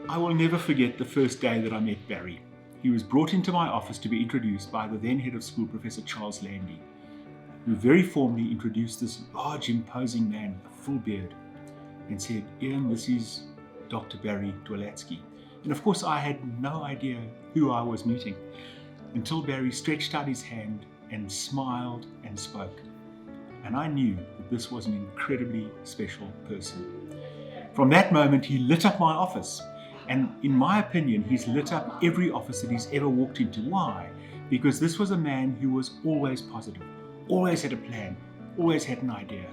I will never forget the first day that I met Barry. He was brought into my office to be introduced by the then head of school, Professor Charles Landy, who very formally introduced this large, imposing man with a full beard and said, "Ian, this is Dr. Barry Dwolatzky." And of course, I had no idea who I was meeting until Barry stretched out his hand and smiled and spoke. And I knew that this was an incredibly special person. From that moment, he lit up my office. And in my opinion, he's lit up every office that he's ever walked into. Why? Because this was a man who was always positive, always had a plan, always had an idea,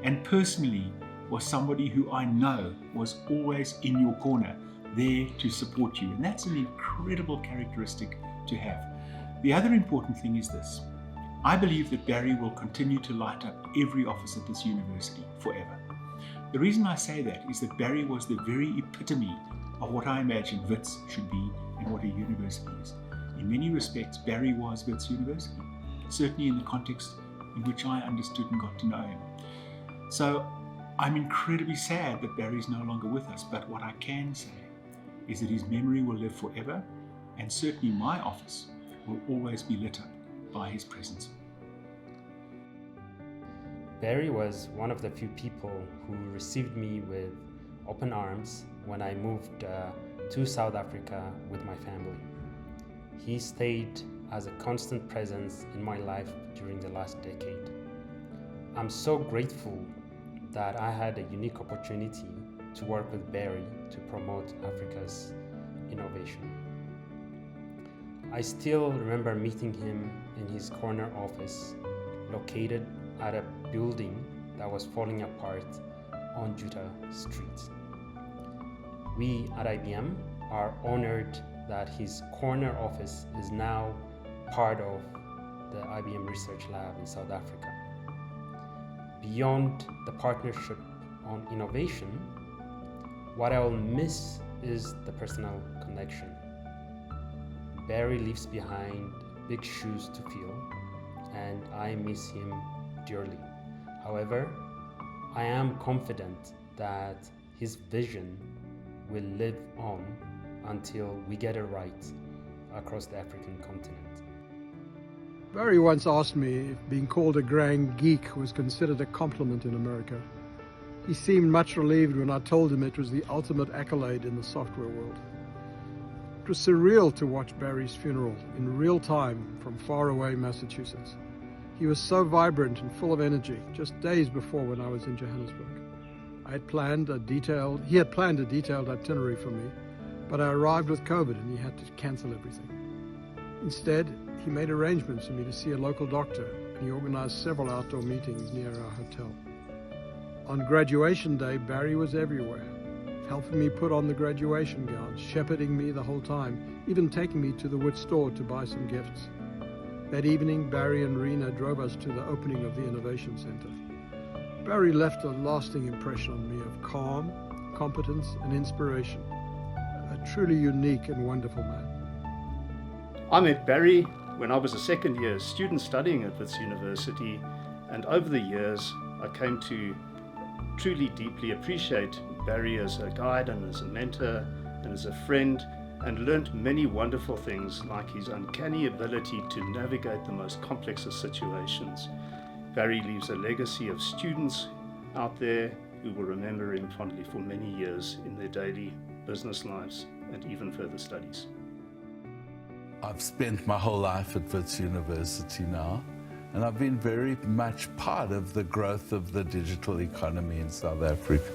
and personally was somebody who I know was always in your corner, there to support you. And that's an incredible characteristic to have. The other important thing is this. I believe that Barry will continue to light up every office at this university forever. The reason I say that is that Barry was the very epitome of what I imagine Wits should be and what a university is. In many respects, Barry was Wits University, certainly in the context in which I understood and got to know him. So I'm incredibly sad that Barry's no longer with us, but what I can say is that his memory will live forever, and certainly my office will always be lit up by his presence. Barry was one of the few people who received me with open arms when I moved to South Africa with my family. He stayed as a constant presence in my life during the last decade. I'm so grateful that I had a unique opportunity to work with Barry to promote Africa's innovation. I still remember meeting him in his corner office located at a building that was falling apart on Juta Street. We at IBM are honored that his corner office is now part of the IBM Research Lab in South Africa. Beyond the partnership on innovation, what I will miss is the personal connection. Barry leaves behind big shoes to fill, and I miss him dearly. However, I am confident that his vision will live on until we get it right across the African continent. Barry once asked me if being called a grand geek was considered a compliment in America. He seemed much relieved when I told him it was the ultimate accolade in the software world. It was surreal to watch Barry's funeral in real time from faraway Massachusetts. He was so vibrant and full of energy just days before when I was in Johannesburg. He had planned a detailed itinerary for me, but I arrived with COVID and he had to cancel everything. Instead, he made arrangements for me to see a local doctor, and he organized several outdoor meetings near our hotel. On graduation day, Barry was everywhere, helping me put on the graduation gown, shepherding me the whole time, even taking me to the Wits store to buy some gifts. That evening, Barry and Rena drove us to the opening of the Innovation Center. Barry left a lasting impression on me of calm, competence, and inspiration. A truly unique and wonderful man. I met Barry when I was a second-year student studying at Wits University, and over the years I came to truly deeply appreciate Barry as a guide and as a mentor and as a friend, and learnt many wonderful things like his uncanny ability to navigate the most complex of situations. Barry leaves a legacy of students out there who will remember him fondly for many years in their daily business lives and even further studies. I've spent my whole life at Wits University now, and I've been very much part of the growth of the digital economy in South Africa.